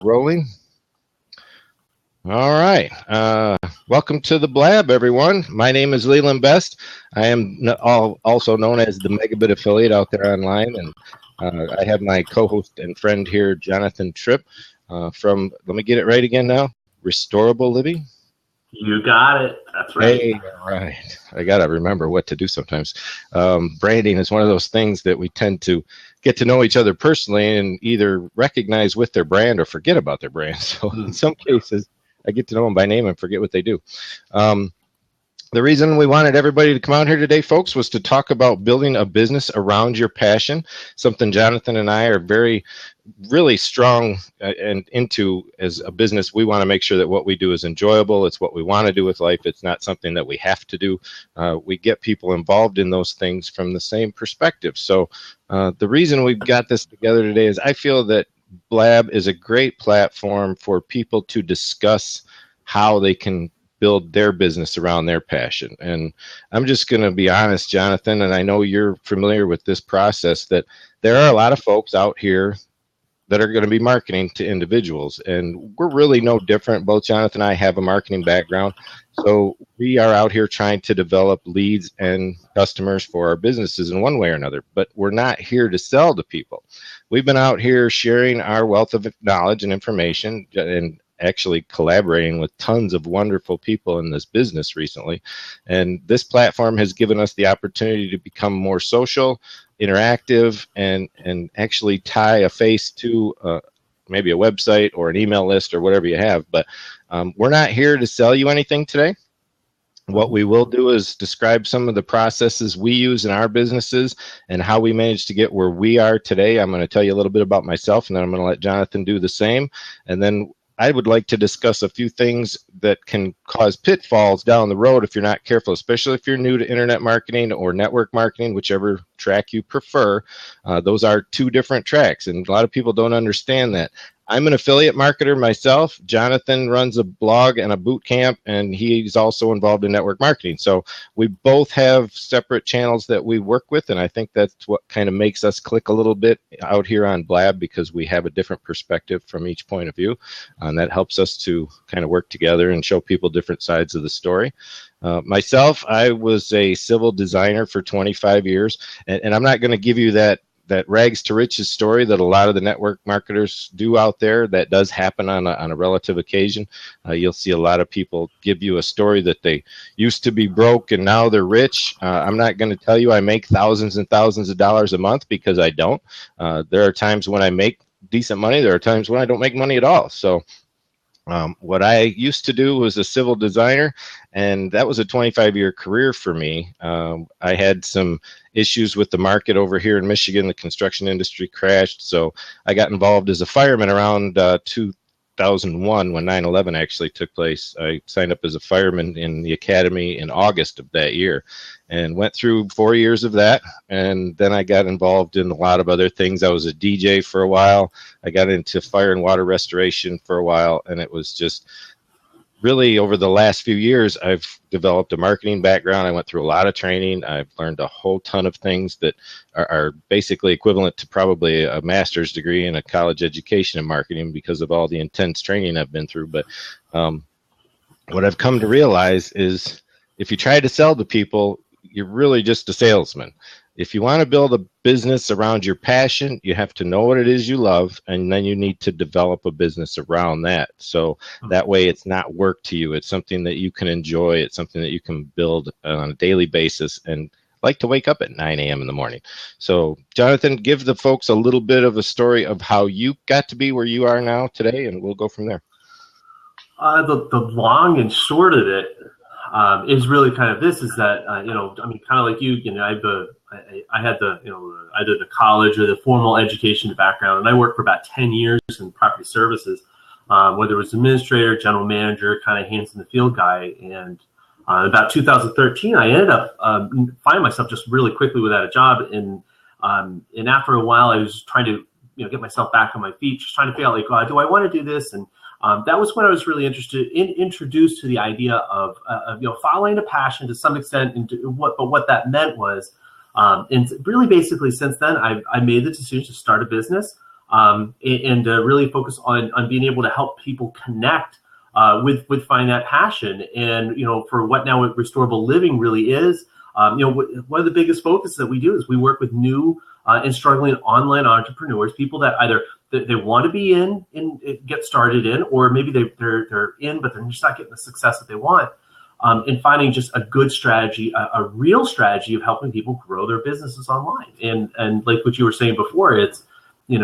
Rolling. All right. Welcome to the Blab, everyone. My name is Leland Best. I am also known as the Megabit affiliate out there online, and I have my co-host and friend here, Jonathan Tripp, from, let me get it right again now, Restorable Living. You got it. That's right. Hey, all right. I got to remember what to do sometimes. Branding is one of those things that we tend to get to know each other personally and either recognize with their brand or forget about their brand. So in some cases, I get to know them by name and forget what they do. The reason we wanted everybody to come out here today, folks, was to talk about building a business around your passion, something Jonathan and I are really strong and into as a business. We want to make sure that what we do is enjoyable. It's what we want to do with life. It's not something that we have to do. We get people involved in those things from the same perspective. So the reason we've got this together today is I feel that Blab is a great platform for people to discuss how they can build their business around their passion. And I'm just going to be honest, Jonathan, and I know you're familiar with this process, that there are a lot of folks out here that are going to be marketing to individuals. And we're really no different. Both Jonathan and I have a marketing background. So we are out here trying to develop leads and customers for our businesses in one way or another. But we're not here to sell to people. We've been out here sharing our wealth of knowledge and information and actually collaborating with tons of wonderful people in this business recently. And this platform has given us the opportunity to become more social, interactive, and actually tie a face to maybe a website or an email list or whatever you have. But we're not here to sell you anything today. What we will do is describe some of the processes we use in our businesses and how we managed to get where we are today. I'm going to tell you a little bit about myself, and then I'm going to let Jonathan do the same. And then I would like to discuss a few things that can cause pitfalls down the road if you're not careful, especially if you're new to internet marketing or network marketing, whichever track you prefer. Those are two different tracks, and a lot of people don't understand that. I'm an affiliate marketer myself. Jonathan runs a blog and a boot camp, and he's also involved in network marketing. So we both have separate channels that we work with, and I think that's what kind of makes us click a little bit out here on Blab, because we have a different perspective from each point of view, and that helps us to kind of work together and show people different sides of the story. Myself, I was a civil designer for 25 years, and I'm not going to give you that rags to riches story that a lot of the network marketers do out there. That does happen on a relative occasion. You'll see a lot of people give you a story that they used to be broke and now they're rich. I'm not going to tell you I make thousands and thousands of dollars a month, because I don't. There are times when I make decent money. There are times when I don't make money at all. So what I used to do was a civil designer, and that was a 25-year career for me. I had some issues with the market over here in Michigan. The construction industry crashed, so I got involved as a fireman around 2001 when 9/11 actually took place. I signed up as a fireman in the academy in August of that year and went through 4 years of that. And then I got involved in a lot of other things. I was a DJ for a while. I got into fire and water restoration for a while, and it was just really over the last few years, I've developed a marketing background. I went through a lot of training. I've learned a whole ton of things that are basically equivalent to probably a master's degree and a college education in marketing because of all the intense training I've been through. But what I've come to realize is if you try to sell to people, you're really just a salesman. If you want to build a business around your passion, you have to know what it is you love, and then you need to develop a business around that. So that way it's not work to you. It's something that you can enjoy. It's something that you can build on a daily basis and like to wake up at 9 a.m. in the morning. So Jonathan, give the folks a little bit of a story of how you got to be where you are now today, and we'll go from there. The long and short of it is really kind of this, is that, I mean, kind of like you, I had either the college or the formal education background, and I worked for about 10 years in property services, whether it was administrator, general manager, kind of hands in the field guy. And about 2013, I ended up finding myself just really quickly without a job. And after a while, I was trying to get myself back on my feet, just trying to figure out, like, do I want to do this? And that was when I was really introduced to the idea of following a passion to some extent. But what that meant was, and really basically since then, I made the decision to start a business. and really focus on being able to help people connect with finding that passion. And, for what now restorable living really is, one of the biggest focuses that we do is we work with new and struggling online entrepreneurs, people that either they want to be in and get started in, or maybe they're in, but they're just not getting the success that they want. And finding just a good strategy, a real strategy of helping people grow their businesses online. And like what you were saying before, it's, you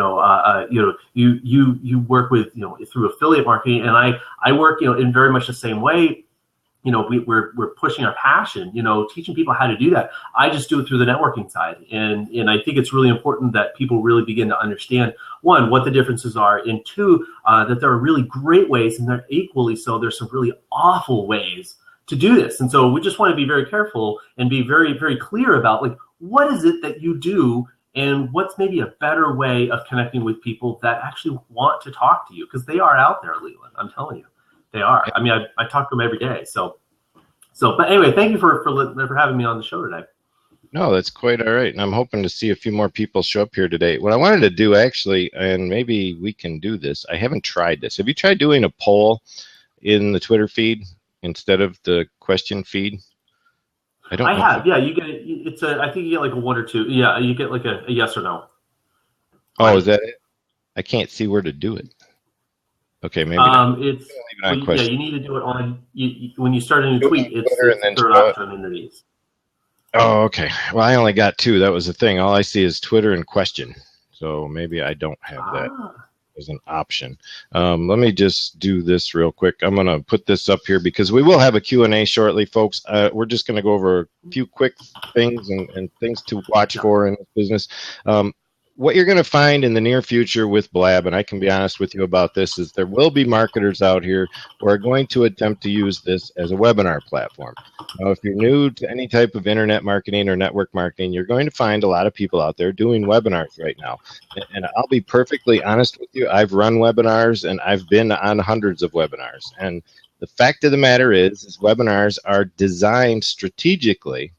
work with, through affiliate marketing, and I work, in very much the same way. We're pushing our passion, teaching people how to do that. I just do it through the networking side. And I think it's really important that people really begin to understand, one, what the differences are, and two, that there are really great ways, and they're equally so, there's some really awful ways to do this. And so we just want to be very careful and be very, very clear about, like, what is it that you do, and what's maybe a better way of connecting with people that actually want to talk to you, because they are out there, Leland. I'm telling you. They are. I mean, I talk to them every day. So, but anyway, thank you for having me on the show today. No, that's quite all right. And I'm hoping to see a few more people show up here today. What I wanted to do, actually, and maybe we can do this. I haven't tried this. Have you tried doing a poll in the Twitter feed instead of the question feed? I have. Yeah, you get it. It's I think you get like a 1 or 2. Yeah, you get like a yes or no. Oh, is that it? I can't see where to do it. Okay, maybe it's you need to do it on when you start a new tweet. It's the third option underneath. Oh, okay. Well, I only got 2. That was the thing. All I see is Twitter and question. So maybe I don't have that as an option. Let me just do this real quick. I'm going to put this up here because we will have a Q&A shortly, folks. We're just going to go over a few quick things and things to watch for in this business. What you're going to find in the near future with Blab, and I can be honest with you about this, is there will be marketers out here who are going to attempt to use this as a webinar platform. Now, if you're new to any type of internet marketing or network marketing, you're going to find a lot of people out there doing webinars right now. And I'll be perfectly honest with you, I've run webinars and I've been on hundreds of webinars. And the fact of the matter is webinars are designed strategically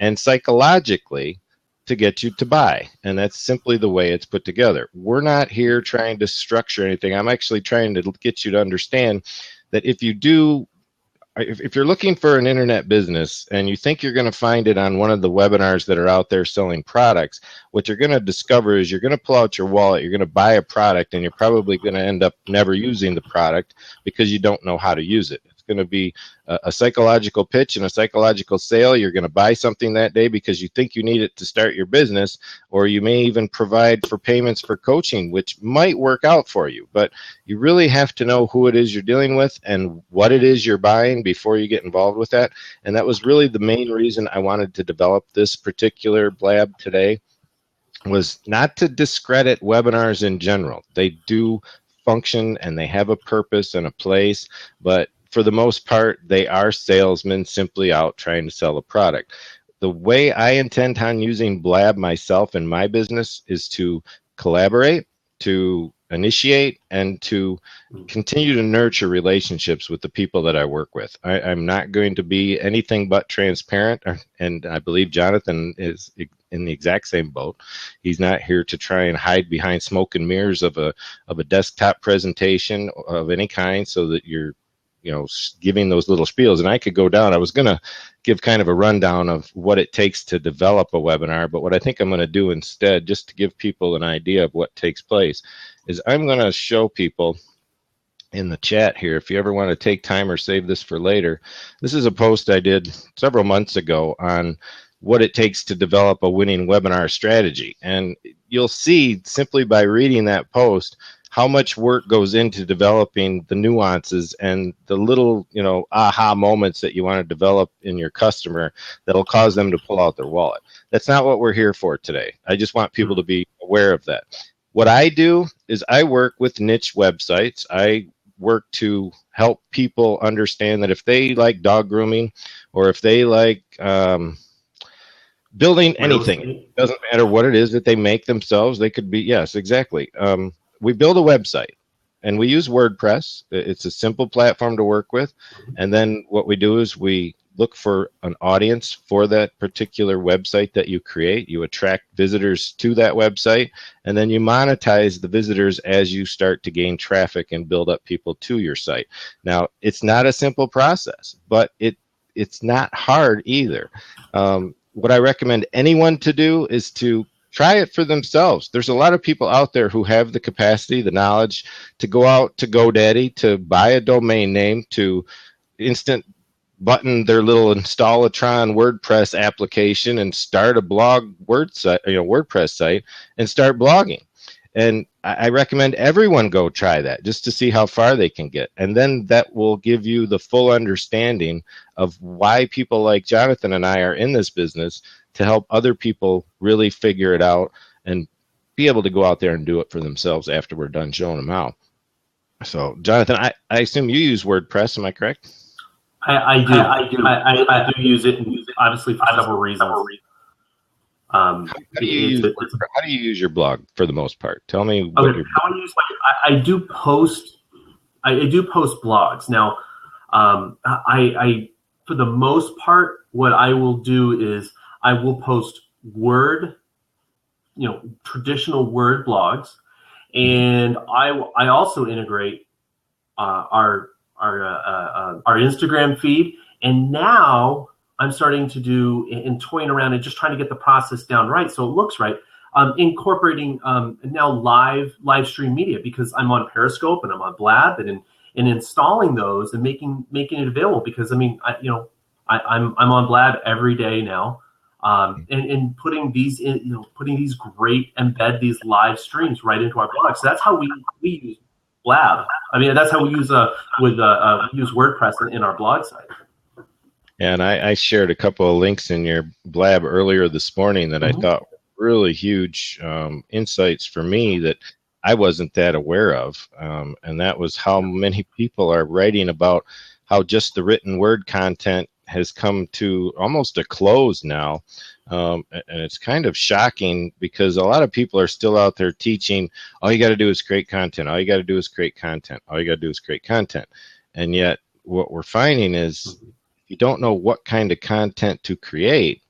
and psychologically to get you to buy, and that's simply the way it's put together. We're not here trying to structure anything. I'm actually trying to get you to understand that if you're looking for an internet business and you think you're going to find it on one of the webinars that are out there selling products, what you're going to discover is you're going to pull out your wallet, you're going to buy a product, and you're probably going to end up never using the product because you don't know how to use it. Going to be a psychological pitch and a psychological sale. You're going to buy something that day because you think you need it to start your business, or you may even provide for payments for coaching, which might work out for you. But you really have to know who it is you're dealing with and what it is you're buying before you get involved with that. And that was really the main reason I wanted to develop this particular Blab today, was not to discredit webinars in general. They do function and they have a purpose and a place, but for the most part, they are salesmen simply out trying to sell a product. The way I intend on using Blab myself in my business is to collaborate, to initiate, and to continue to nurture relationships with the people that I work with. I'm not going to be anything but transparent, and I believe Jonathan is in the exact same boat. He's not here to try and hide behind smoke and mirrors of a desktop presentation of any kind so that you're giving those little spiels. And I could go down. I was going to give kind of a rundown of what it takes to develop a webinar, but what I think I'm going to do instead, just to give people an idea of what takes place, is I'm going to show people in the chat here, if you ever want to take time or save this for later, this is a post I did several months ago on what it takes to develop a winning webinar strategy. And you'll see simply by reading that post how much work goes into developing the nuances and the little, aha moments that you want to develop in your customer that'll cause them to pull out their wallet. That's not what we're here for today. I just want people to be aware of that. What I do is I work with niche websites. I work to help people understand that if they like dog grooming, or if they like building anything, it doesn't matter what it is that they make themselves. They could be, yes, exactly. We build a website and we use WordPress. It's a simple platform to work with. And then what we do is we look for an audience for that particular website that you create. You attract visitors to that website, and then you monetize the visitors as you start to gain traffic and build up people to your site. Now, it's not a simple process, but it's not hard either. What I recommend anyone to do is to try it for themselves. There's a lot of people out there who have the capacity, the knowledge to go out to GoDaddy, to buy a domain name, to instant button their little Installatron WordPress application and start a blog WordPress site and start blogging. And I recommend everyone go try that just to see how far they can get. And then that will give you the full understanding of why people like Jonathan and I are in this business, to help other people really figure it out and be able to go out there and do it for themselves after we're done showing them how. So, Jonathan, I assume you use WordPress, am I correct? I do use it, obviously, for several reasons. How do you use your blog for the most part? Tell me what I do post blogs. Now, I for the most part, what I will do is I will post traditional Word blogs, and I also integrate our Instagram feed, and now I'm starting to do and toying around and just trying to get the process down right so it looks right. Incorporating now live stream media, because I'm on Periscope and I'm on Blab, and installing those and making it available, because I'm on Blab every day now, and putting these great embed these live streams right into our blog. So that's how we use Blab. I mean, that's how we use use WordPress in our blog site. And I shared a couple of links in your Blab earlier this morning that I thought were really huge insights for me that I wasn't that aware of. And that was how many people are writing about how just the written word content has come to almost a close now. And it's kind of shocking, because a lot of people are still out there teaching, all you got to do is create content. All you got to do is create content. All you got to do is create content. And yet what we're finding is, you don't know what kind of content to create,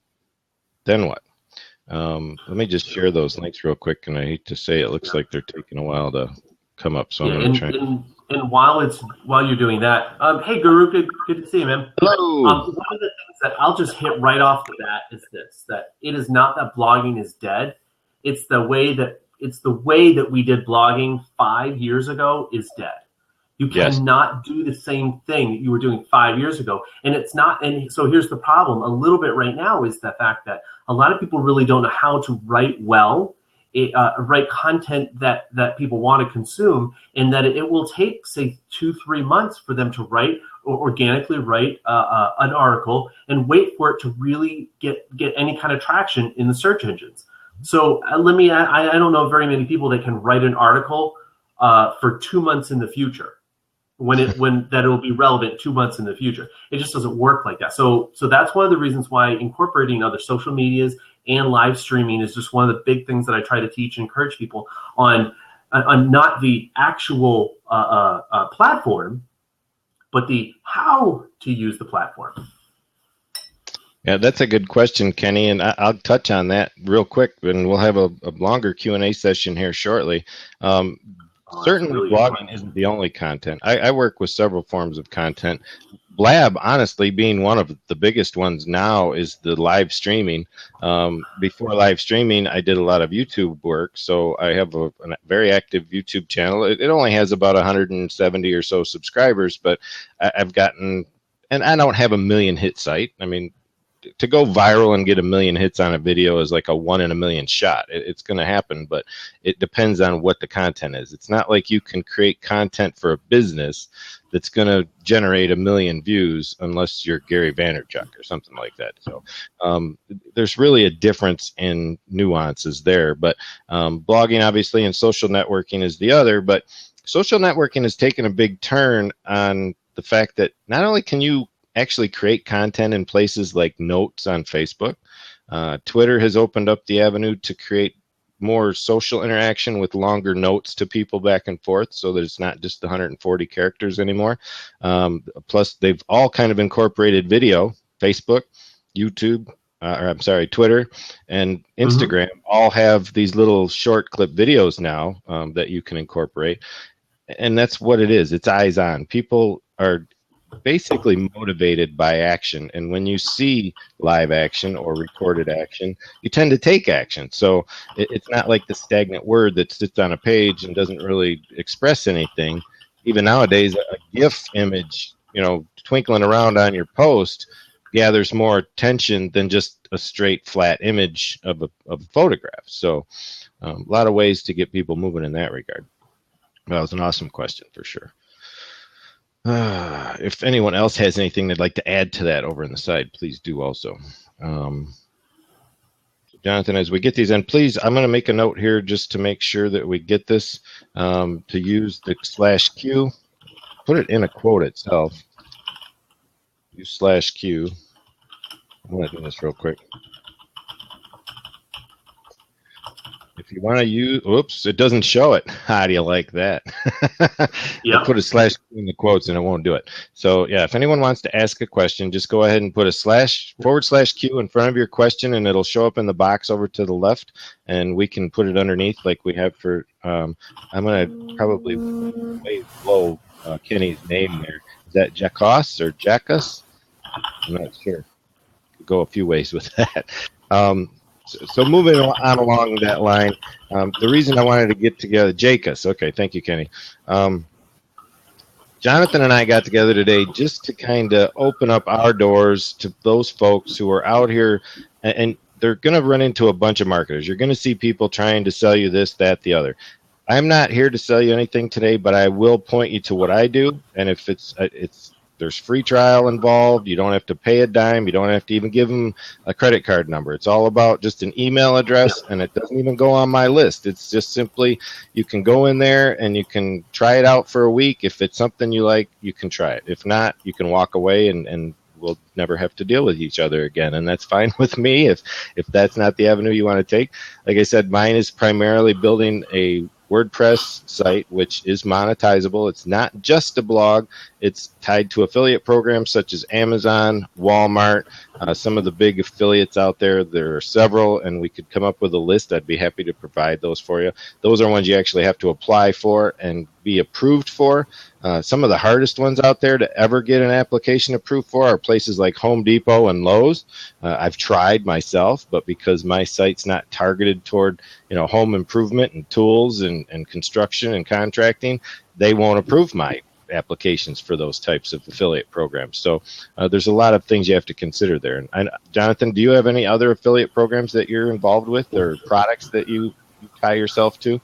then what? Let me just share those links real quick, and I hate to say it looks like they're taking a while to come up, so I'm going to try. And while you're doing that, hey Guru, good to see you, man. Hello. One of the things that I'll just hit right off the bat is this: that it is not that blogging is dead. It's the way that we did blogging 5 years ago is dead. You cannot do the same thing that you were doing 5 years ago. And it's not, and so here's the problem a little bit right now, is the fact that a lot of people really don't know how to write write content that people want to consume, and that it will take, say, 2-3 months for them to write or organically write an article and wait for it to really get any kind of traction in the search engines. So I don't know very many people that can write an article for 2 months in the future. When that it will be relevant 2 months in the future. It just doesn't work like that. So that's one of the reasons why incorporating other social medias and live streaming is just one of the big things that I try to teach and encourage people on not the actual platform, but the how to use the platform. Yeah, that's a good question, Kenny, and I'll touch on that real quick, and we'll have a longer Q&A session here shortly. Certainly, really blogging isn't the only content. I work with several forms of content. Blab, honestly, being one of the biggest ones now, is the live streaming. Before live streaming, I did a lot of YouTube work, so I have a very active YouTube channel. It only has about 170 or so subscribers, but I've gotten, and I don't have a million hit site. I mean, to go viral and get 1 million hits on a video is like a 1 in a million shot. It's going to happen, but it depends on what the content is. It's not like you can create content for a business that's going to generate 1 million views unless you're Gary Vaynerchuk or something like that. So there's really a difference in nuances there. But blogging, obviously, and social networking is the other. But social networking has taken a big turn on the fact that not only can you actually create content in places like Notes on Facebook. Twitter has opened up the avenue to create more social interaction with longer notes to people back and forth, so that it's not just 140 characters anymore. Plus, they've all kind of incorporated video. Facebook, YouTube, or I'm sorry, Twitter, and Mm-hmm. Instagram all have these little short clip videos now that you can incorporate. And that's what it is. It's eyes on. People are basically motivated by action. And when you see live action or recorded action, you tend to take action. So it's not like the stagnant word that sits on a page and doesn't really express anything. Even nowadays, a GIF image, twinkling around on your post gathers more attention than just a straight flat image of a photograph. So a lot of ways to get people moving in that regard. That was an awesome question for sure. If anyone else has anything they'd like to add to that over on the side, please do also. Jonathan, as we get these in, please, I'm going to make a note here just to make sure that we get this to use the /Q. Put it in a quote itself. Use /Q. I'm going to do this real quick. If you want to use, oops, it doesn't show it. How do you like that? Yeah. I put a / in the quotes and it won't do it. So yeah, if anyone wants to ask a question, just go ahead and put a /Q in front of your question, and it'll show up in the box over to the left, and we can put it underneath like we have for. I'm gonna probably way below Kenny's name there. Is that Jacos or Jackus? I'm not sure. Go a few ways with that. So moving on along that line, the reason I wanted to get together, Jacus. Okay, thank you, Kenny. Jonathan and I got together today just to kind of open up our doors to those folks who are out here, and they're going to run into a bunch of marketers. You're going to see people trying to sell you this, that, the other. I'm not here to sell you anything today, but I will point you to what I do, and if there's free trial involved. You don't have to pay a dime. You don't have to even give them a credit card number. It's all about just an email address, and it doesn't even go on my list. It's just simply you can go in there and you can try it out for a week. If it's something you like, you can try it. If not, you can walk away and we'll never have to deal with each other again, and that's fine with me if that's not the avenue you want to take. Like I said, mine is primarily building a WordPress site, which is monetizable. It's not just a blog. It's tied to affiliate programs such as Amazon, Walmart, some of the big affiliates out there. There are several, and we could come up with a list. I'd be happy to provide those for you. Those are ones you actually have to apply for and be approved for. Some of the hardest ones out there to ever get an application approved for are places like Home Depot and Lowe's. I've tried myself, but because my site's not targeted toward home improvement and tools and construction and contracting, they won't approve my applications for those types of affiliate programs. So there's a lot of things you have to consider there. And Jonathan, do you have any other affiliate programs that you're involved with or products that you tie yourself to?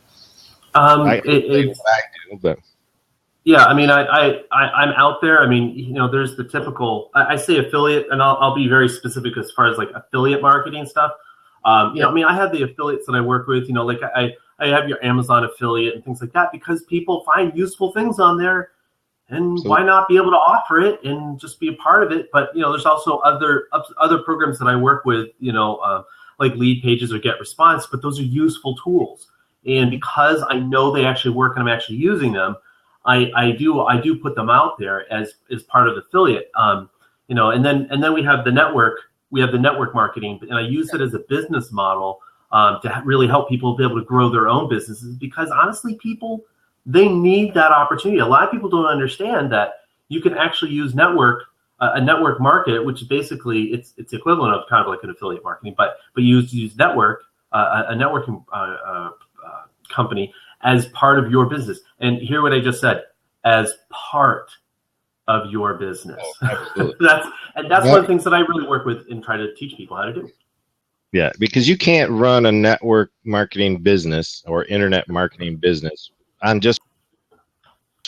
I do, but yeah, I mean, I'm out there. I mean, there's the typical. I say affiliate, and I'll be very specific as far as like affiliate marketing stuff. I mean, I have the affiliates that I work with. Like I have your Amazon affiliate and things like that because people find useful things on there. And why not be able to offer it and just be a part of it? But there's also other programs that I work with, like Lead Pages or Get Response. But those are useful tools, and because I know they actually work and I'm actually using them, I do put them out there as part of the affiliate. And then we have the network. We have the network marketing, and I use it as a business model to really help people be able to grow their own businesses. Because honestly, they need that opportunity. A lot of people don't understand that you can actually use a network market, which is basically it's equivalent of kind of like an affiliate marketing, but you use network, a networking company as part of your business. And hear what I just said, as part of your business. Oh, that's one of the things that I really work with and try to teach people how to do. Yeah, because you can't run a network marketing business or internet marketing business on just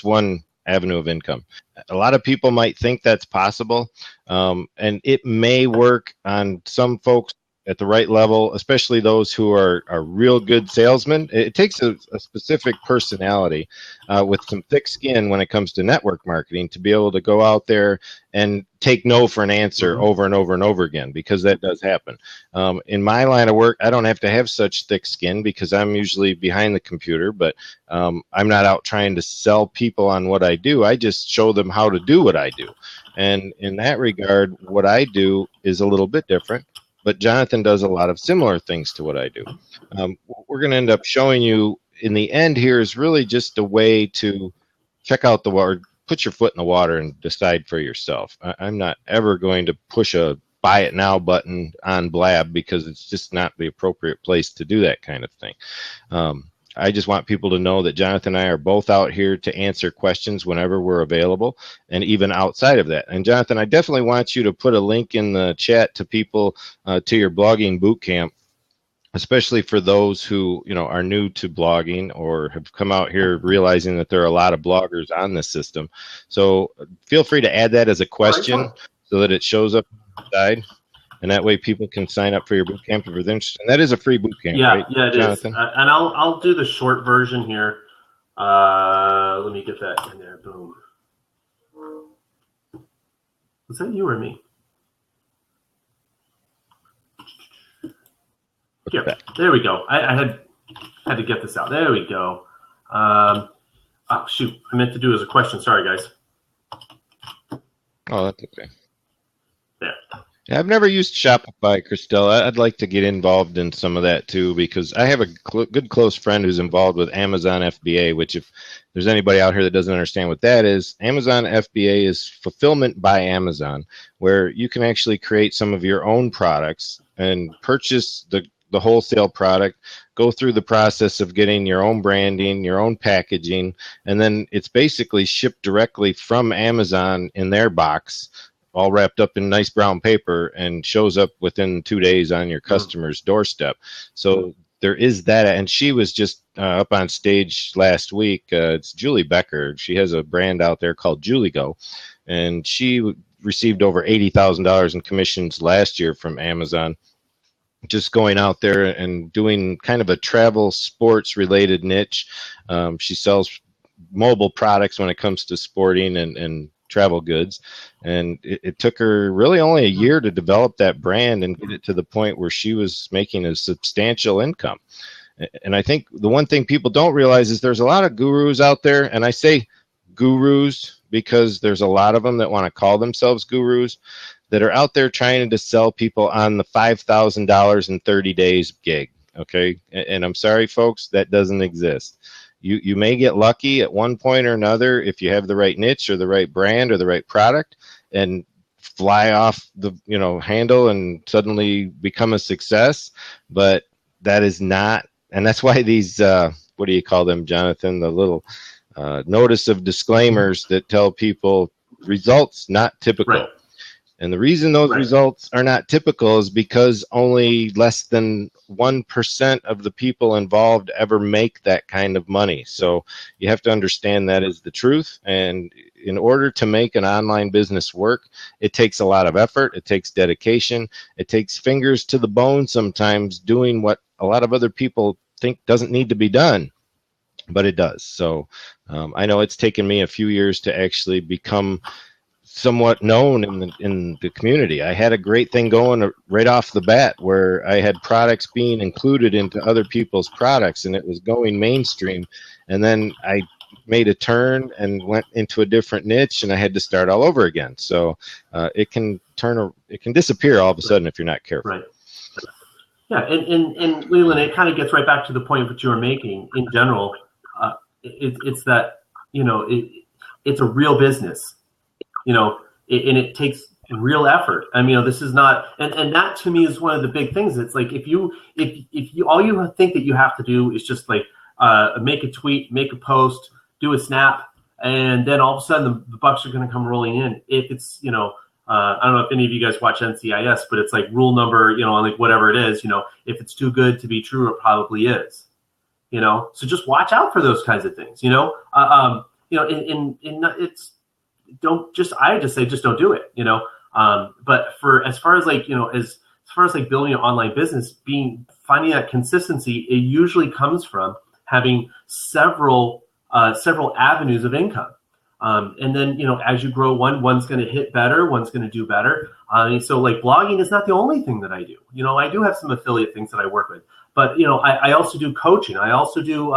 one avenue of income. A lot of people might think that's possible, and it may work on some folks at the right level, especially those who are real good salesmen. It takes a specific personality with some thick skin when it comes to network marketing to be able to go out there and take no for an answer over and over and over again, because that does happen. In my line of work, I don't have to have such thick skin because I'm usually behind the computer, but I'm not out trying to sell people on what I do. I just show them how to do what I do. And in that regard, what I do is a little bit different, but Jonathan does a lot of similar things to what I do. What we're going to end up showing you in the end here is really just a way to check out the water, put your foot in the water and decide for yourself. I'm not ever going to push a buy it now button on Blab because it's just not the appropriate place to do that kind of thing. I just want people to know that Jonathan and I are both out here to answer questions whenever we're available, and even outside of that. And Jonathan, I definitely want you to put a link in the chat to people to your blogging boot camp, especially for those who are new to blogging or have come out here realizing that there are a lot of bloggers on this system. So feel free to add that as a question so that it shows up on the side. And that way people can sign up for your boot camp if they're interested. And that is a free boot camp, right, it Jonathan? is. And I'll do the short version here. Let me get that in there. Boom. Was that you or me? Here, there we go. I had to get this out. There we go. Oh, shoot. I meant to do it as a question. Sorry, guys. Oh, that's okay. There. Yeah, I've never used Shopify, Christelle. I'd like to get involved in some of that too, because I have a good close friend who's involved with Amazon FBA, which if there's anybody out here that doesn't understand what that is, Amazon FBA is fulfillment by Amazon, where you can actually create some of your own products and purchase the wholesale product, go through the process of getting your own branding, your own packaging, and then it's basically shipped directly from Amazon in their box, all wrapped up in nice brown paper, and shows up within 2 days on your customer's doorstep. So there is that. And she was just up on stage last week. It's Julie Becker. She has a brand out there called Julie Go, and she received over $80,000 in commissions last year from Amazon, just going out there and doing kind of a travel sports related niche. She sells mobile products when it comes to sporting and travel goods. And it took her really only a year to develop that brand and get it to the point where she was making a substantial income. And I think the one thing people don't realize is there's a lot of gurus out there, and I say gurus because there's a lot of them that want to call themselves gurus, that are out there trying to sell people on the $5,000 in 30 days gig, okay? And I'm sorry, folks, that doesn't exist. You may get lucky at one point or another if you have the right niche or the right brand or the right product and fly off the handle and suddenly become a success, but that is not, and that's why these, what do you call them, Jonathan, the little notice of disclaimers that tell people results not typical. Right. And the reason those results are not typical is because only less than 1% of the people involved ever make that kind of money. So you have to understand that is the truth. And in order to make an online business work, it takes a lot of effort. It takes dedication. It takes fingers to the bone sometimes, doing what a lot of other people think doesn't need to be done, but it does. So I know it's taken me a few years to actually become somewhat known in the community. I had a great thing going right off the bat where I had products being included into other people's products, and it was going mainstream. And then I made a turn and went into a different niche, and I had to start all over again. So it can disappear all of a sudden if you're not careful. Right. Yeah, and Leland, it kind of gets right back to the point that you were making. In general, it's that it's a real business. And it takes real effort. I mean, this is not, and that to me is one of the big things. It's like if you all you think that you have to do is just like make a tweet, make a post, do a snap, and then all of a sudden the bucks are going to come rolling in. If it's I don't know if any of you guys watch NCIS, but it's like rule number like whatever it is, if it's too good to be true, it probably is. So just watch out for those kinds of things. It's. I just say just don't do it, but for as far as like as as far as like building an online business, finding that consistency, it usually comes from having several avenues of income. And then, as you grow one's going to hit better, one's going to do better. So like blogging is not the only thing that I do. I do have some affiliate things that I work with, but, I also do coaching. I also do,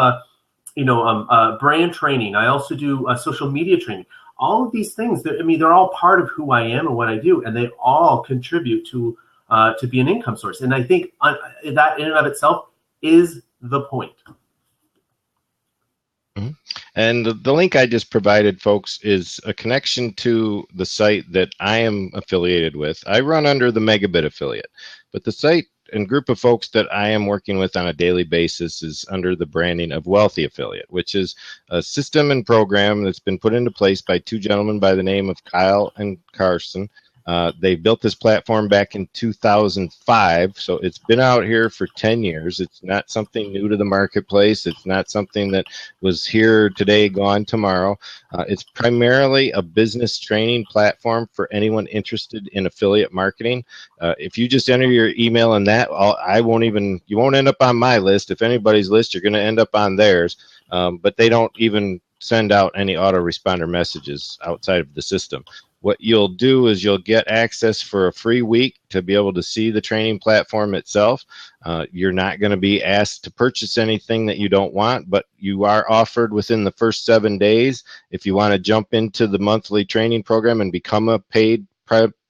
brand training. I also do social media training. All of these things, they're all part of who I am and what I do, and they all contribute to be an income source. And I think that in and of itself is the point. Mm-hmm. And the link I just provided, folks, is a connection to the site that I am affiliated with. I run under the Megabit affiliate, but the site and group of folks that I am working with on a daily basis is under the branding of Wealthy Affiliate, which is a system and program that's been put into place by two gentlemen by the name of Kyle and Carson. They built this platform back in 2005, so it's been out here for 10 years. It's not something new to the marketplace. It's not something that was here today, gone tomorrow. It's primarily a business training platform for anyone interested in affiliate marketing. If you just enter your email in that, you won't end up on my list. If anybody's list, you're going to end up on theirs, but they don't even send out any autoresponder messages outside of the system. What you'll do is you'll get access for a free week to be able to see the training platform itself. You're not going to be asked to purchase anything that you don't want, but you are offered within the first 7 days. If you want to jump into the monthly training program and become a paid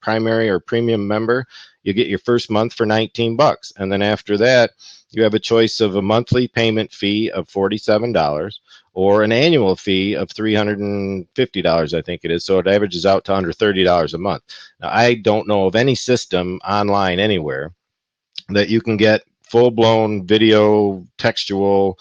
primary or premium member, you get your first month for $19. And then after that, you have a choice of a monthly payment fee of $47 or an annual fee of $350, I think it is. So it averages out to under $30 a month. Now, I don't know of any system online anywhere that you can get full-blown video, textual,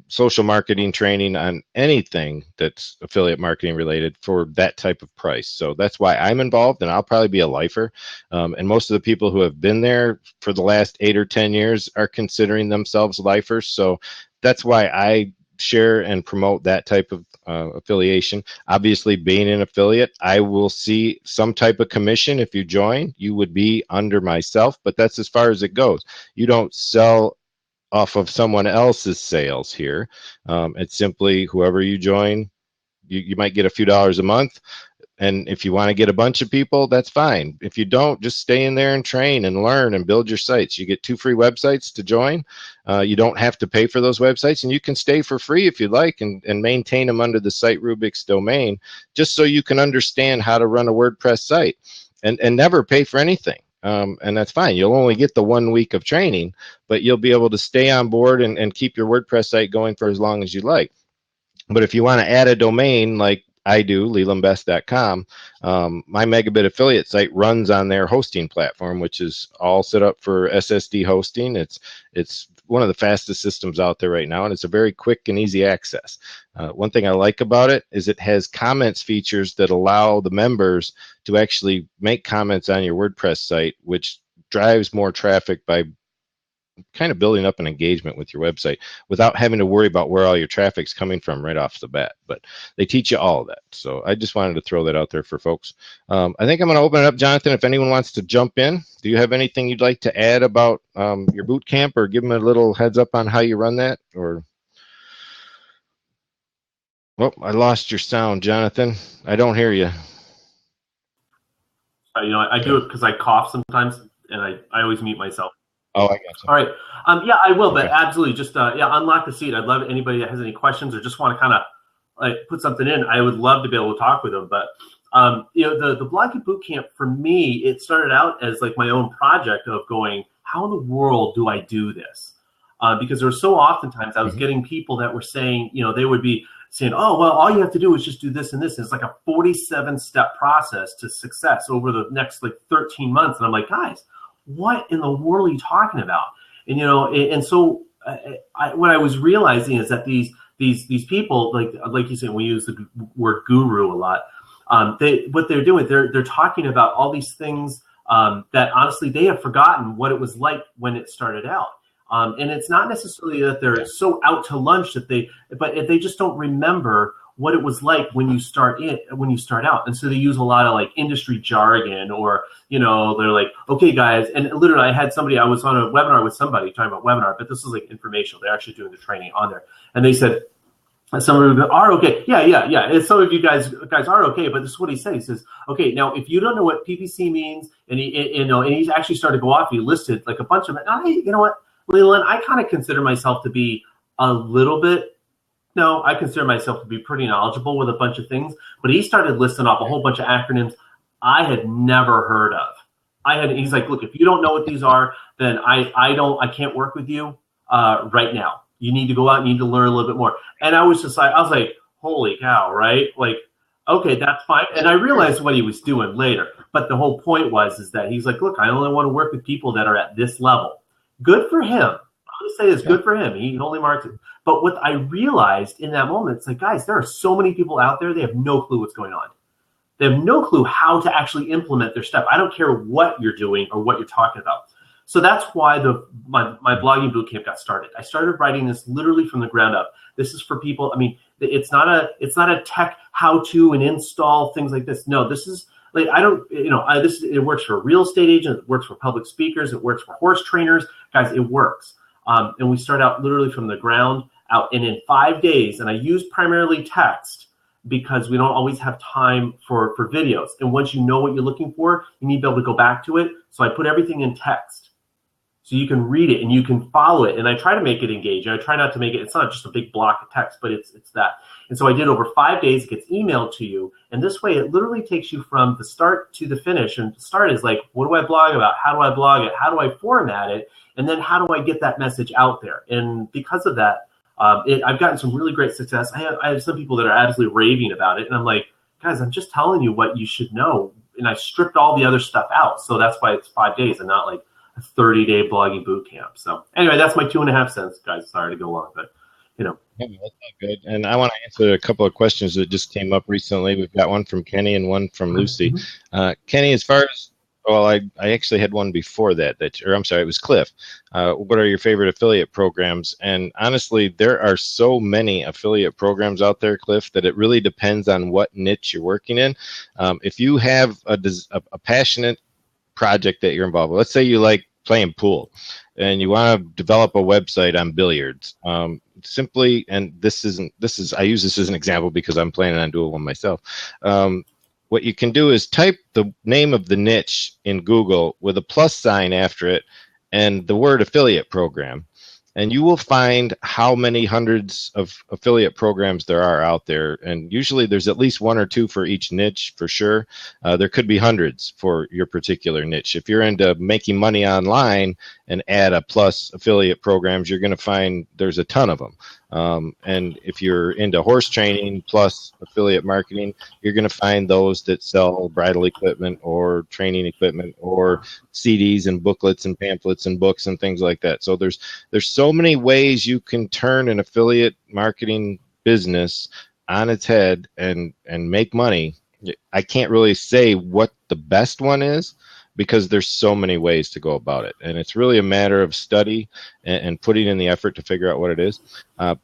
social marketing training on anything that's affiliate marketing related for that type of price. So that's why I'm involved, and I'll probably be a lifer. And most of the people who have been there for the last 8 or 10 years are considering themselves lifers. So that's why I share and promote that type of affiliation. Obviously, being an affiliate, I will see some type of commission if you join. You would be under myself, but that's as far as it goes. You don't sell off of someone else's sales here. It's simply whoever you join, you might get a few dollars a month. And if you want to get a bunch of people, that's fine. If you don't, just stay in there and train and learn and build your sites. You get 2 free websites to join. You don't have to pay for those websites, and you can stay for free if you like and maintain them under the Site Rubik's domain, just so you can understand how to run a WordPress site and never pay for anything. And that's fine. You'll only get the 1 week of training, but you'll be able to stay on board and keep your WordPress site going for as long as you like. But if you want to add a domain like I do, lelandbest.com, my Megabit affiliate site runs on their hosting platform, which is all set up for SSD hosting. It's one of the fastest systems out there right now, and it's a very quick and easy access. One thing I like about it is it has comments features that allow the members to actually make comments on your WordPress site, which drives more traffic by kind of building up an engagement with your website without having to worry about where all your traffic's coming from right off the bat. But they teach you all of that. So I just wanted to throw that out there for folks. I think I'm going to open it up, Jonathan, if anyone wants to jump in. Do you have anything you'd like to add about your boot camp, or give them a little heads up on how you run that? Or, well, I lost your sound, Jonathan. I don't hear you. I do it because I cough sometimes, and I always mute myself. Oh, I got you. All right. Yeah, I will, but absolutely. Just unlock the seat. I'd love anybody that has any questions or just want to kind of like put something in. I would love to be able to talk with them. But the blogging bootcamp for me, it started out as like my own project of going, how in the world do I do this? Because there were so oftentimes I was getting people that were saying, they would be saying, oh, well, all you have to do is just do this and this. And it's like a 47-step process to success over the next like 13 months. And I'm like, guys, what in the world are you talking about? And and so what I was realizing is that these people, like you said, we use the word guru a lot. What they're doing, they're talking about all these things that honestly they have forgotten what it was like when it started out. And it's not necessarily that they're so out to lunch but if they just don't remember what it was like when you start out. And so they use a lot of like industry jargon, or, you know, they're like, okay, guys. And literally I was on a webinar with somebody talking about webinar, but this was like informational. They're actually doing the training on there. And they said, some of you are okay. Yeah. And some of you guys are okay, but this is what he said. He says, okay, now if you don't know what PPC means, and he's actually started to go off, he listed like a bunch of it. Now, you know what, Leland, I kind of consider myself to be I consider myself to be pretty knowledgeable with a bunch of things, but he started listing off a whole bunch of acronyms I had never heard of. He's like, look, if you don't know what these are, then I can't work with you right now. You need to go out and you need to learn a little bit more. And I was like, holy cow, right? Like, okay, that's fine. And I realized what he was doing later. But the whole point is that he's like, look, I only want to work with people that are at this level. Good for him. I would say it's good for him. He only marks it. But what I realized in that moment, it's like, guys, there are so many people out there, they have no clue what's going on. They have no clue how to actually implement their stuff. I don't care what you're doing or what you're talking about. So that's why my blogging bootcamp got started. I started writing this literally from the ground up. This is for people. I mean, it's not a tech how-to and install things like this. No, this is like, it works for real estate agents. It works for public speakers. It works for horse trainers. Guys, it works. And we start out literally from the ground out. And in 5 days, and I use primarily text because we don't always have time for videos. And once you know what you're looking for, you need to be able to go back to it. So I put everything in text, so you can read it and you can follow it. And I try to make it engaging. I try not to make it, it's not just a big block of text, but it's that. And so I did over 5 days. It gets emailed to you. And this way, it literally takes you from the start to the finish. And the start is like, what do I blog about? How do I blog it? How do I format it? And then how do I get that message out there? And because of that, I've gotten some really great success. I have some people that are absolutely raving about it. And I'm like, guys, I'm just telling you what you should know. And I stripped all the other stuff out. So that's why it's 5 days and not like a 30-day blogging boot camp. So anyway, that's my 2.5 cents, guys. Sorry to go long, but you know. Yeah, that's all good. And I want to answer a couple of questions that just came up recently. We've got one from Kenny and one from Lucy. Kenny, as far as, well, I actually had one before that, or I'm sorry, it was Cliff. What are your favorite affiliate programs? And honestly, there are so many affiliate programs out there, Cliff, that it really depends on what niche you're working in. If you have a passionate project that you're involved with, let's say you like playing pool and you want to develop a website on billiards, simply, and I use this as an example because I'm planning on doing one myself. What you can do is type the name of the niche in Google with a plus sign after it and the word affiliate program. And you will find how many hundreds of affiliate programs there are out there. And usually there's at least one or two for each niche, for sure. There could be hundreds for your particular niche. If you're into making money online and add a plus affiliate programs, you're going to find there's a ton of them. And if you're into horse training plus affiliate marketing, you're going to find those that sell bridle equipment or training equipment or CDs and booklets and pamphlets and books and things like that. So there's so many ways you can turn an affiliate marketing business on its head and make money. I can't really say what the best one is, because there's so many ways to go about it. And it's really a matter of study and putting in the effort to figure out what it is.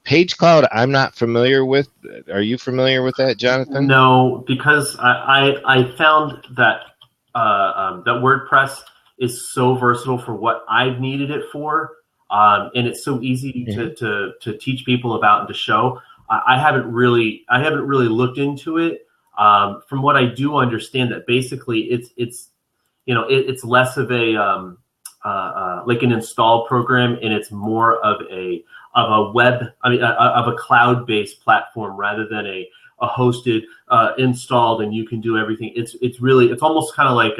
Page Cloud, I'm not familiar with. Are you familiar with that, Jonathan? No, because I found that that WordPress is so versatile for what I've needed it for. And it's so easy to teach people about and to show. I haven't really looked into it. From what I do understand, that basically it's less of a like an install program, and it's more of a cloud-based platform rather than a hosted installed, and you can do everything. It's almost kind of like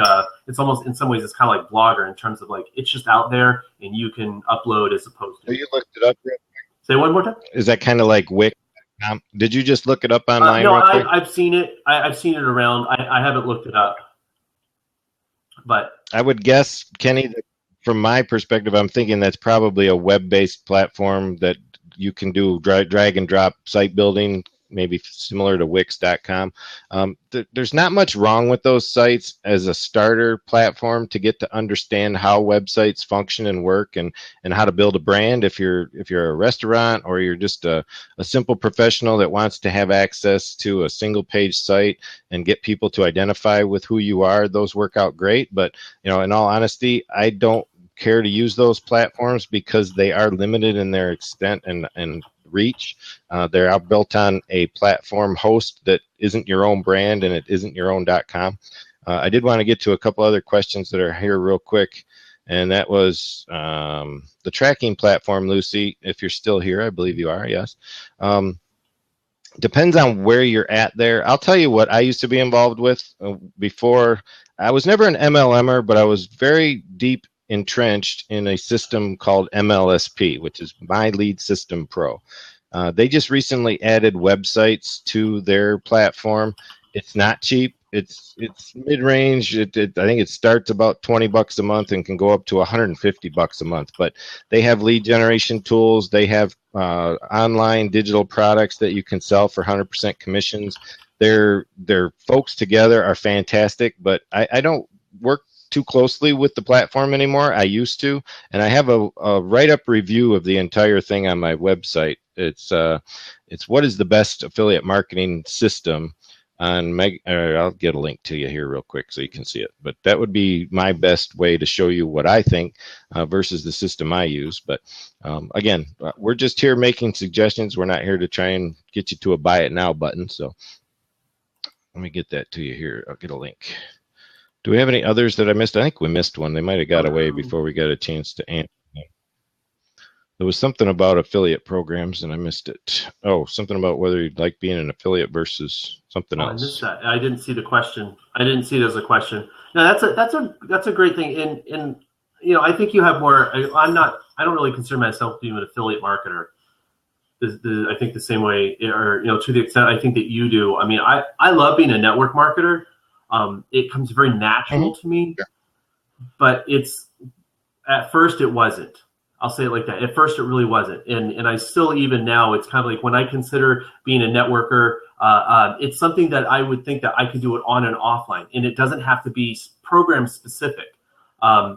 it's almost in some ways it's kind of like Blogger in terms of like it's just out there and you can upload as opposed to. So you looked it up real quick? Say one more time. Is that kind of like Wix? Did you just look it up online? No, I've seen it. I've seen it around. I haven't looked it up. But I would guess, Kenny, that from my perspective, I'm thinking that's probably a web-based platform that you can do drag and drop site building maybe similar to Wix.com. There's not much wrong with those sites as a starter platform to get to understand how websites function and work, and how to build a brand if you're a restaurant, or you're just a simple professional that wants to have access to a single page site and get people to identify with who you are. Those work out great. But in all honesty, I don't care to use those platforms because they are limited in their extent and reach. They're all built on a platform host that isn't your own brand, and it isn't your own .com. I did want to get to a couple other questions that are here real quick, and that was the tracking platform, Lucy. If you're still here, I believe you are, yes. Depends on where you're at there. I'll tell you what I used to be involved with before. I was never an MLMer, but I was very deep entrenched in a system called MLSP, which is My Lead System Pro. They just recently added websites to their platform. It's not cheap. It's mid-range. I think it starts about $20 a month and can go up to $150 a month. But they have lead generation tools. They have online digital products that you can sell for 100% commissions. Their folks together are fantastic. But I don't work too closely with the platform anymore. I used to, and I have a write-up review of the entire thing on my website. It's what is the best affiliate marketing system on I'll get a link to you here real quick so you can see it. But that would be my best way to show you what I think versus the system I use. But again, we're just here making suggestions. We're not here to try and get you to a buy it now button. So let me get that to you here. I'll get a link. Do we have any others that I missed? I think we missed one. They might have got away before we got a chance to answer. There was something about affiliate programs, and I missed it. Oh, something about whether you'd like being an affiliate versus something else. I missed that. I didn't see the question. I didn't see it as a question. No, that's a great thing. And I think you have more. I don't really consider myself being an affiliate marketer. I think the same way, or to the extent I think that you do. I mean, I love being a network marketer. It comes very natural to me, but at first it wasn't. I'll say it like that. At first it really wasn't. And I still, even now, it's kind of like when I consider being a networker, it's something that I would think that I could do it on and offline, and it doesn't have to be program specific. I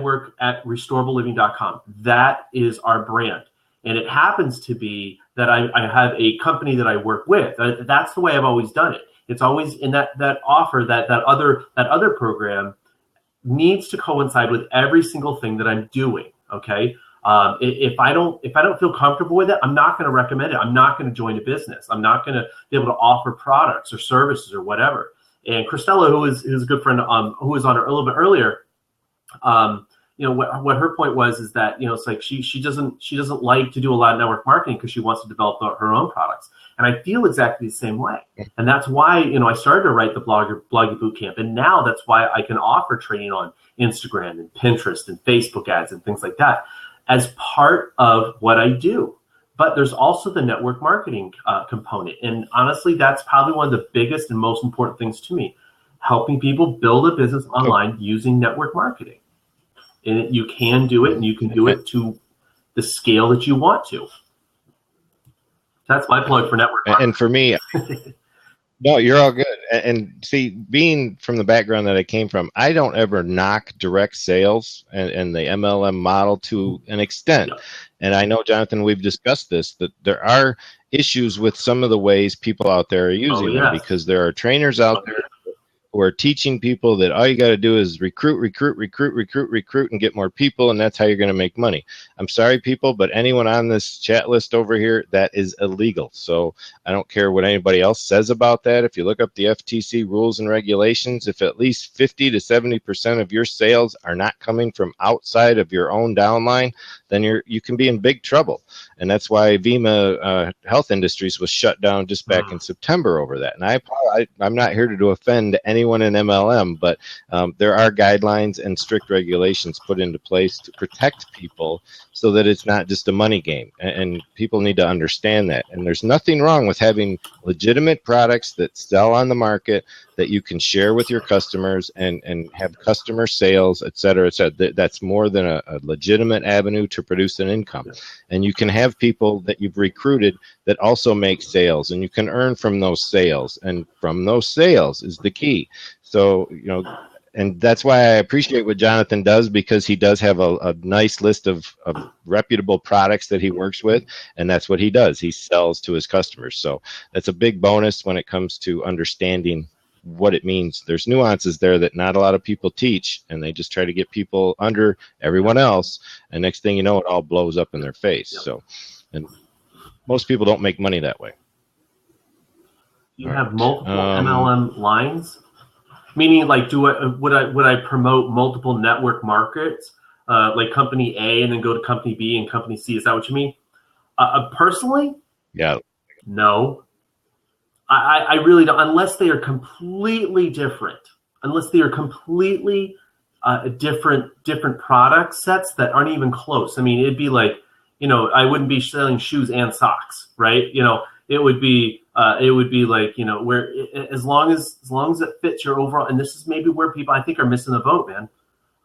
work at restorableliving.com. That is our brand. And it happens to be that I have a company that I work with. That's the way I've always done it. It's always in that offer, that other program needs to coincide with every single thing that I'm doing. Okay. If I don't feel comfortable with it, I'm not going to recommend it. I'm not going to join a business. I'm not going to be able to offer products or services or whatever. And Christella, who is a good friend, who was on a little bit earlier, what her point was is that it's like she doesn't like to do a lot of network marketing because she wants to develop her own products. And I feel exactly the same way. And that's why, I started to write the Blogger Bootcamp. And now that's why I can offer training on Instagram and Pinterest and Facebook ads and things like that as part of what I do. But there's also the network marketing component. And honestly, that's probably one of the biggest and most important things to me, helping people build a business online using network marketing. And you can do it, and you can do it to the scale that you want to. That's my plug for network marketing. And for me, no, you're all good. And see, being from the background that I came from, I don't ever knock direct sales and the MLM model to an extent. Yeah. And I know, Jonathan, we've discussed this, that there are issues with some of the ways people out there are using them, because there are trainers out there who are teaching people that all you got to do is recruit, and get more people, and that's how you're going to make money. I'm sorry, people, but anyone on this chat list over here, that is illegal. So I don't care what anybody else says about that. If you look up the FTC rules and regulations, if at least 50 to 70% of your sales are not coming from outside of your own downline, then you can be in big trouble. And that's why Vima Health Industries was shut down just back in September over that. And I'm not here to offend anyone anyone in MLM, but there are guidelines and strict regulations put into place to protect people so that it's not just a money game. And people need to understand that. And there's nothing wrong with having legitimate products that sell on the market that you can share with your customers and have customer sales, et cetera, et cetera. That's more than a legitimate avenue to produce an income. And you can have people that you've recruited that also make sales, and you can earn from those sales. And from those sales is the key. So, and that's why I appreciate what Jonathan does, because he does have a nice list of reputable products that he works with, and that's what he does. He sells to his customers. So that's a big bonus when it comes to understanding what it means. There's nuances there that not a lot of people teach, and they just try to get people under everyone else, and next thing you know, it all blows up in their face. So, and most people don't make money that way. You have multiple MLM lines, meaning like, would I promote multiple network markets, like company A and then go to company B and company C? Is that what you mean? Personally, yeah, no. I really don't, unless they are completely different. Unless they are completely different product sets that aren't even close. I mean, it'd be like, I wouldn't be selling shoes and socks, right? It would be like, where as long as it fits your overall. And this is maybe where people I think are missing the boat, man.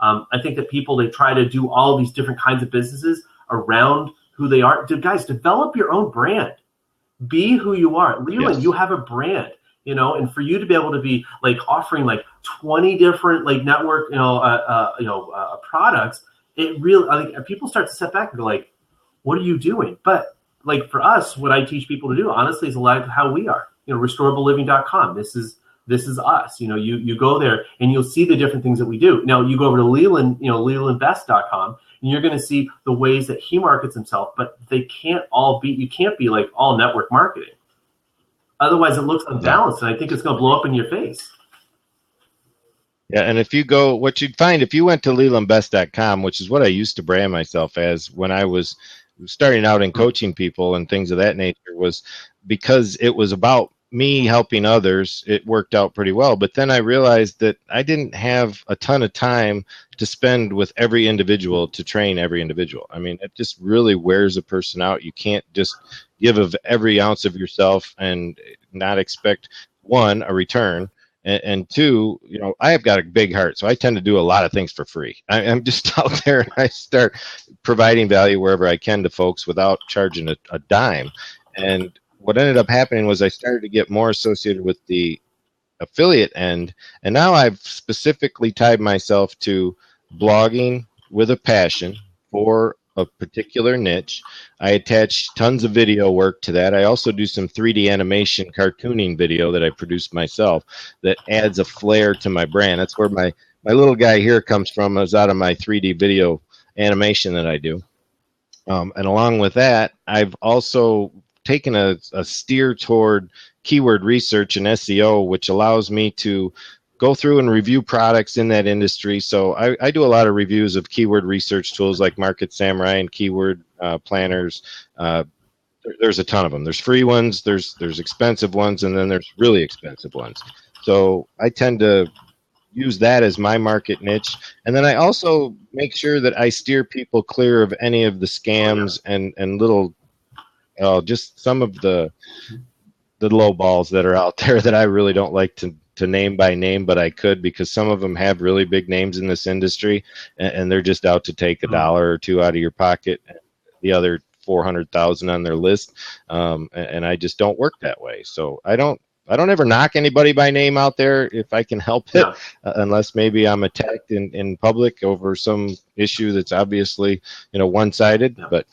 I think that people, they try to do all these different kinds of businesses around who they are. Guys, develop your own brand. Be who you are. Leland, yes. You have a brand, and for you to be able to be like offering like 20 different like network, products, it really, I think people start to step back and go like, what are you doing? But like for us, what I teach people to do, honestly, is a lot of how we are, restorableliving.com. This is us. You go there and you'll see the different things that we do. Now you go over to Leland, lelandbest.com, and you're going to see the ways that he markets himself, but they can't all be, you can't be like all network marketing. Otherwise it looks unbalanced, and I think it's going to blow up in your face. Yeah, and if you go, what you'd find if you went to lelandbest.com, which is what I used to brand myself as when I was starting out in coaching people and things of that nature, was because it was about me helping others, it worked out pretty well. But then I realized that I didn't have a ton of time to spend with every individual to train every individual. I mean, it just really wears a person out. You can't just give of every ounce of yourself and not expect, one, a return, and two, I have got a big heart, so I tend to do a lot of things for free. I'm just out there and I start providing value wherever I can to folks without charging a dime. And what ended up happening was I started to get more associated with the affiliate end, and now I've specifically tied myself to blogging with a passion for a particular niche. I attach tons of video work to that. I also do some 3D animation cartooning video that I produce myself that adds a flair to my brand. That's where my little guy here comes from, is out of my 3D video animation that I do. And along with that, I've also taken a steer toward keyword research and SEO, which allows me to go through and review products in that industry. So I do a lot of reviews of keyword research tools like Market Samurai and keyword planners. There's a ton of them. There's free ones, there's expensive ones, and then there's really expensive ones. So I tend to use that as my market niche. And then I also make sure that I steer people clear of any of the scams and little, just some of the low balls that are out there that I really don't like to name by name, but I could, because some of them have really big names in this industry, and they're just out to take $1 or $2 out of your pocket, the other 400,000 on their list. And I just don't work that way. So I don't ever knock anybody by name out there if I can help it, unless maybe I'm attacked in public over some issue that's obviously, one-sided, but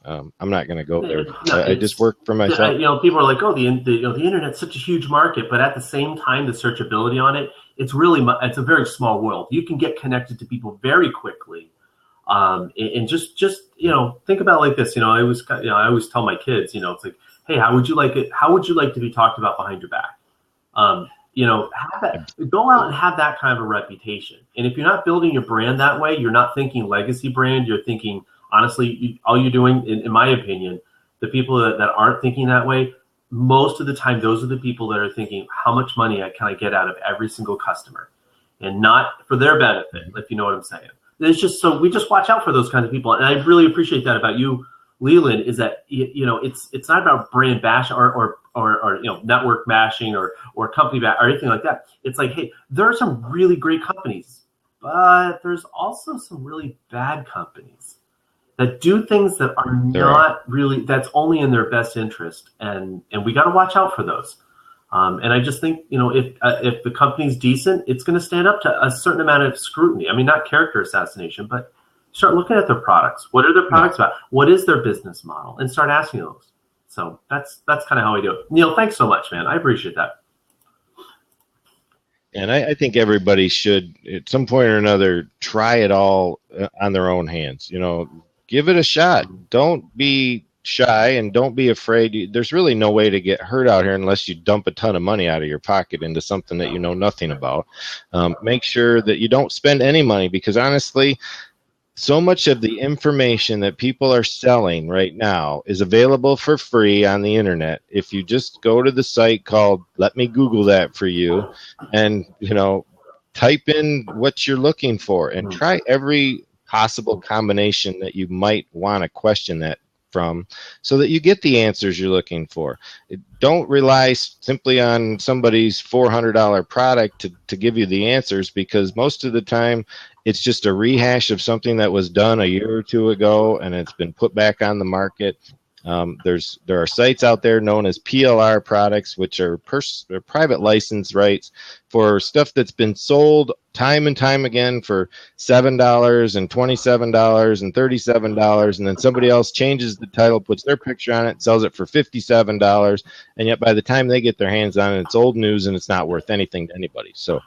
I'm not going to go there. I just work for myself. People are like, oh, the internet's such a huge market, but at the same time, the searchability on it, it's a very small world. You can get connected to people very quickly, and just think about it like this. I always tell my kids, it's like, hey, how would you like to be talked about behind your back? Have that, go out and have that kind of a reputation. And if you're not building your brand that way, you're not thinking legacy brand. You're thinking, honestly, all you're doing, in my opinion, the people that aren't thinking that way, most of the time, those are the people that are thinking, how much money can I get out of every single customer, and not for their benefit, if you know what I'm saying. It's just, so we just watch out for those kinds of people. And I really appreciate that about you, Leland, is that, it's not about brand bashing or network bashing or company bash or anything like that. It's like, hey, there are some really great companies, but there's also some really bad companies that do things that are not really, that's only in their best interest. And we got to watch out for those. And I just think, if the company's decent, it's going to stand up to a certain amount of scrutiny. I mean, not character assassination, but start looking at their products. What are their products about? What is their business model? And start asking those. So that's kind of how I do it. Neil, thanks so much, man. I appreciate that. And I think everybody should, at some point or another, try it all on their own hands. Give it a shot. Don't be shy and don't be afraid. There's really no way to get hurt out here unless you dump a ton of money out of your pocket into something that you know nothing about. Make sure that you don't spend any money, because honestly, so much of the information that people are selling right now is available for free on the internet. If you just go to the site called Let Me Google That For You, and type in what you're looking for and try every possible combination that you might want to question that from, so that you get the answers you're looking for. Don't rely simply on somebody's $400 product to give you the answers, because most of the time it's just a rehash of something that was done a year or two ago and it's been put back on the market. There are sites out there known as PLR products, which are private license rights for stuff that's been sold time and time again for $7 and $27 and $37, and then somebody else changes the title, puts their picture on it, sells it for $57, and yet by the time they get their hands on it, it's old news and it's not worth anything to anybody. So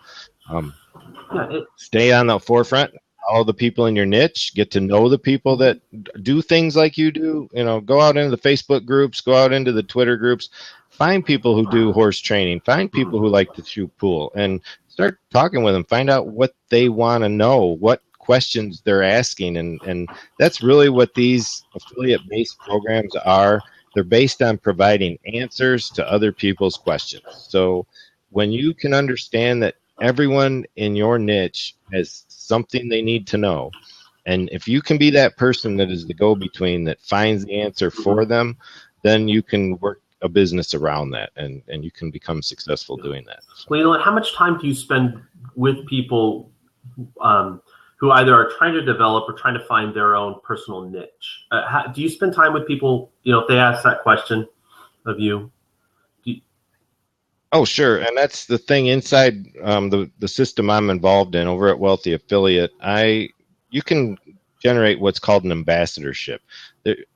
stay on the forefront. All the people in your niche, get to know the people that do things like you do. Go out into the Facebook groups, go out into the Twitter groups, find people who do horse training, find people who like to shoot pool, and start talking with them. Find out what they want to know, what questions they're asking, and that's really what these affiliate-based programs are. They're based on providing answers to other people's questions. So when you can understand that everyone in your niche has something they need to know, and if you can be that person that is the go-between that finds the answer for them, then you can work a business around that, and you can become successful doing that. So. Well, how much time do you spend with people who either are trying to develop or trying to find their own personal niche? Do you spend time with people, if they ask that question of you? Oh, sure. And that's the thing inside the system I'm involved in over at Wealthy Affiliate. You can generate what's called an ambassadorship.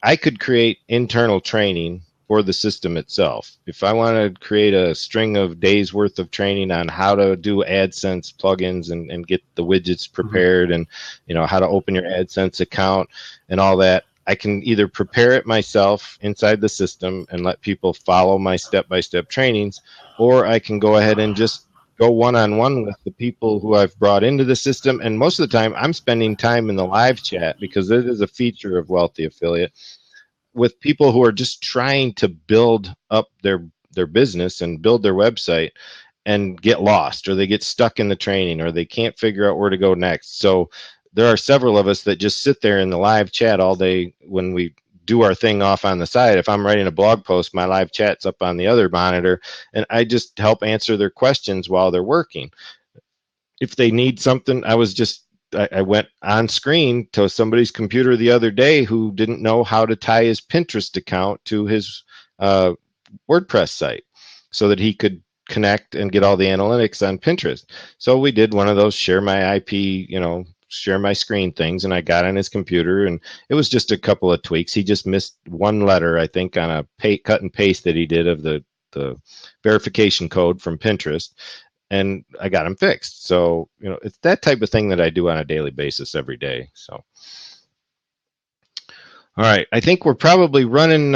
I could create internal training for the system itself. If I want to create a string of days worth of training on how to do AdSense plugins and get the widgets prepared, and how to open your AdSense account and all that, I can either prepare it myself inside the system and let people follow my step-by-step trainings, or I can go ahead and just go one-on-one with the people who I've brought into the system. And most of the time, I'm spending time in the live chat, because it is a feature of Wealthy Affiliate, with people who are just trying to build up their business and build their website and get lost, or they get stuck in the training, or they can't figure out where to go next. So there are several of us that just sit there in the live chat all day when we do our thing off on the side. If I'm writing a blog post, my live chat's up on the other monitor, and I just help answer their questions while they're working. If they need something, I went on screen to somebody's computer the other day who didn't know how to tie his Pinterest account to his WordPress site so that he could connect and get all the analytics on Pinterest. So we did one of those share my IP, share my screen things, and I got on his computer, and it was just a couple of tweaks. He just missed one letter, I think, on a cut and paste that he did of the verification code from Pinterest, and I got him fixed. So it's that type of thing that I do on a daily basis every day. So all right, I think we're probably running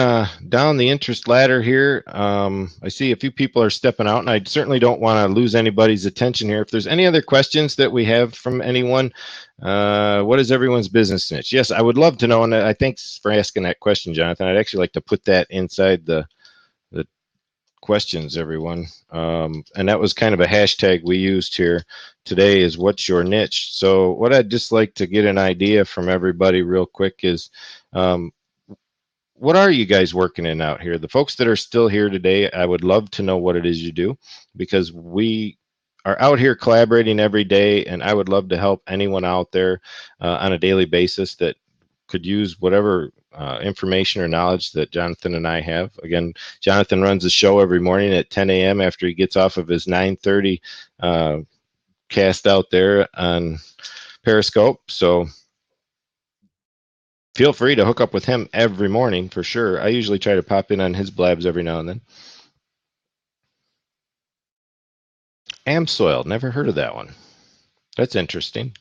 down the interest ladder here. I see a few people are stepping out, and I certainly don't want to lose anybody's attention here. If there's any other questions that we have from anyone, what is everyone's business niche? Yes, I would love to know, and I thanks for asking that question, Jonathan. I'd actually like to put that inside the questions, everyone. And that was kind of a hashtag we used here today, is what's your niche? So what I'd just like to get an idea from everybody real quick is, what are you guys working in out here? The folks that are still here today, I would love to know what it is you do, because we are out here collaborating every day, and I would love to help anyone out there on a daily basis that could use whatever information or knowledge that Jonathan and I have. Again, Jonathan runs a show every morning at 10 a.m. after he gets off of his 9:30 cast out there on Periscope. So feel free to hook up with him every morning for sure. I usually try to pop in on his blabs every now and then. Amsoil, never heard of that one. That's interesting.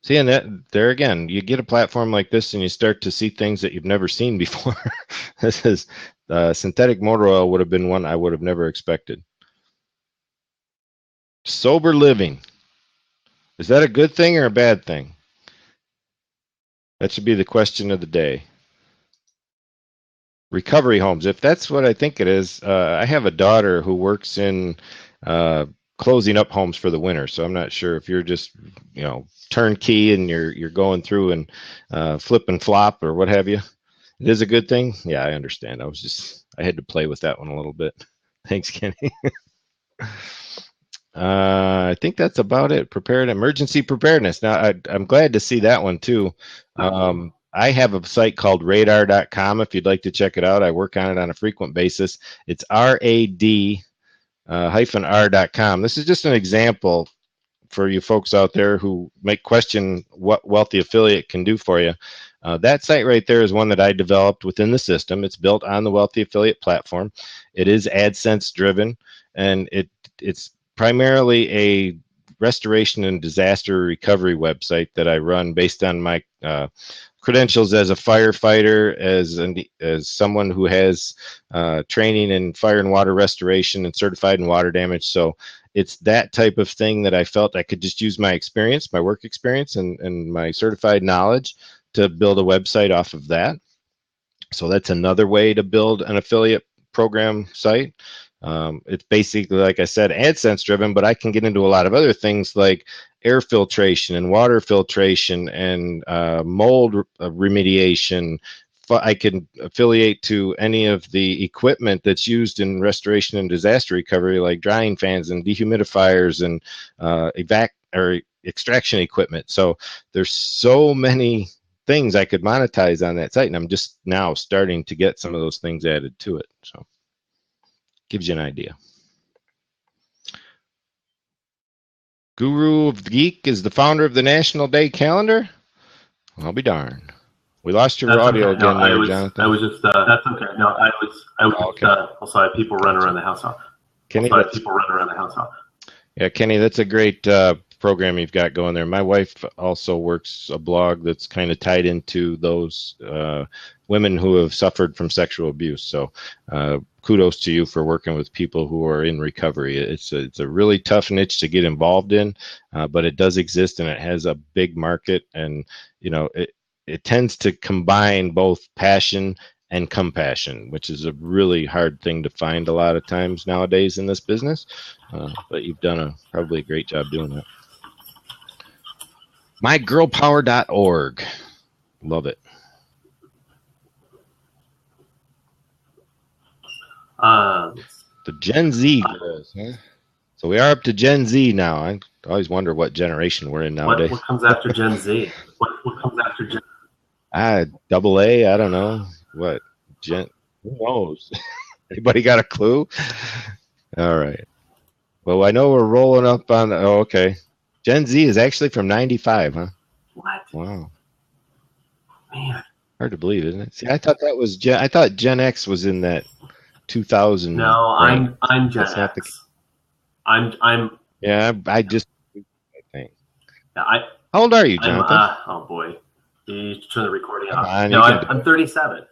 See, and that there again, you get a platform like this and you start to see things that you've never seen before. This is synthetic motor oil would have been one I would have never expected. Sober living. Is that a good thing or a bad thing? That should be the question of the day. Recovery homes. If that's what I think it is, I have a daughter who works in closing up homes for the winter. So I'm not sure if you're just, turnkey and you're going through and flip and flop or what have you. It is a good thing. Yeah, I understand. I had to play with that one a little bit. Thanks, Kenny. I think that's about it. Emergency preparedness. Now, I'm glad to see that one too. I have a site called radar.com if you'd like to check it out. I work on it on a frequent basis. It's RAD-R.com. This is just an example for you folks out there who might question what Wealthy Affiliate can do for you. That site right there is one that I developed within the system. It's built on the Wealthy Affiliate platform. It is AdSense driven, and it's primarily a restoration and disaster recovery website that I run based on my credentials as a firefighter, as someone who has training in fire and water restoration and certified in water damage. So it's that type of thing that I felt I could just use my experience, my work experience, and my certified knowledge to build a website off of that. So that's another way to build an affiliate program site. It's basically, like I said, AdSense driven, but I can get into a lot of other things like air filtration and water filtration and mold remediation. I can affiliate to any of the equipment that's used in restoration and disaster recovery, like drying fans and dehumidifiers and extraction equipment. So there's so many things I could monetize on that site, and I'm just now starting to get some of those things added to it. So gives you an idea. Guru of the Geek is the founder of the National Day Calendar. I'll be darned. We lost your audio again, Jonathan. I was just. That's okay. No, I was. Okay. Also, I had people run around the house. Kenny, Yeah, Kenny, that's a great program you've got going there. My wife also works a blog that's kind of tied into those women who have suffered from sexual abuse. So kudos to you for working with people who are in recovery. It's a really tough niche to get involved in, but it does exist and it has a big market. And it tends to combine both passion and compassion, which is a really hard thing to find a lot of times nowadays in this business. But you've done probably a great job doing that. mygirlpower.org. Love it. The Gen Z girls, huh? So we are up to Gen Z now. I always wonder what generation we're in nowadays. What comes after Gen Z? What comes after Gen? AA. I don't know what Gen. Who knows? Anybody got a clue? All right. Well, I know we're rolling up on. Oh, okay. Gen Z is actually from '95, huh? What? Wow. Man. Hard to believe, isn't it? See, I thought that was I thought Gen X was in that 2000. No, I'm Gen X. I'm. Yeah, I think. Yeah, How old are you, Jonathan? Oh boy, you turn the recording off. On, no, I'm 37.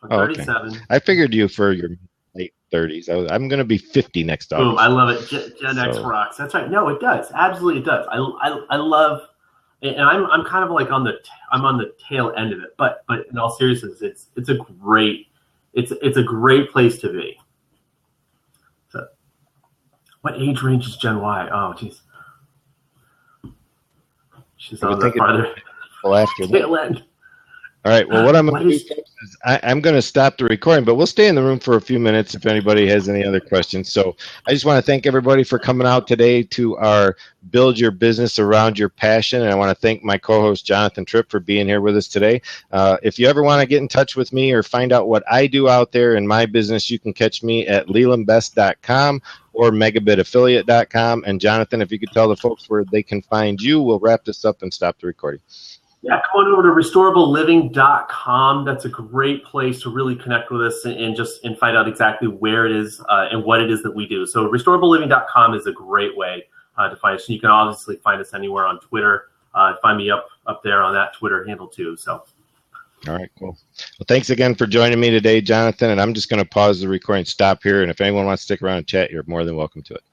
I'm 37. Okay. I figured you for your late 30s. I'm going to be 50 next August. Boom! I love it. Gen X rocks. That's right. No, it does. Absolutely, it does. I love, and I'm kind of like on the tail end of it. But in all seriousness, it's a great it's a great place to be. So, what age range is Gen Y? Oh, geez. She's on the farther tail end. All right. Well, what I'm going to do is I'm going to stop the recording, but we'll stay in the room for a few minutes if anybody has any other questions. So I just want to thank everybody for coming out today to our Build Your Business Around Your Passion. And I want to thank my co-host, Jonathan Tripp, for being here with us today. If you ever want to get in touch with me or find out what I do out there in my business, you can catch me at lelandbest.com or megabitaffiliate.com. And Jonathan, if you could tell the folks where they can find you, we'll wrap this up and stop the recording. Yeah, come on over to restorableliving.com. That's a great place to really connect with us and find out exactly where it is and what it is that we do. So restorableliving.com is a great way to find us. You can obviously find us anywhere on Twitter. Find me up there on that Twitter handle too. So. All right, cool. Well, thanks again for joining me today, Jonathan. And I'm just going to pause the recording, stop here. And if anyone wants to stick around and chat, you're more than welcome to it.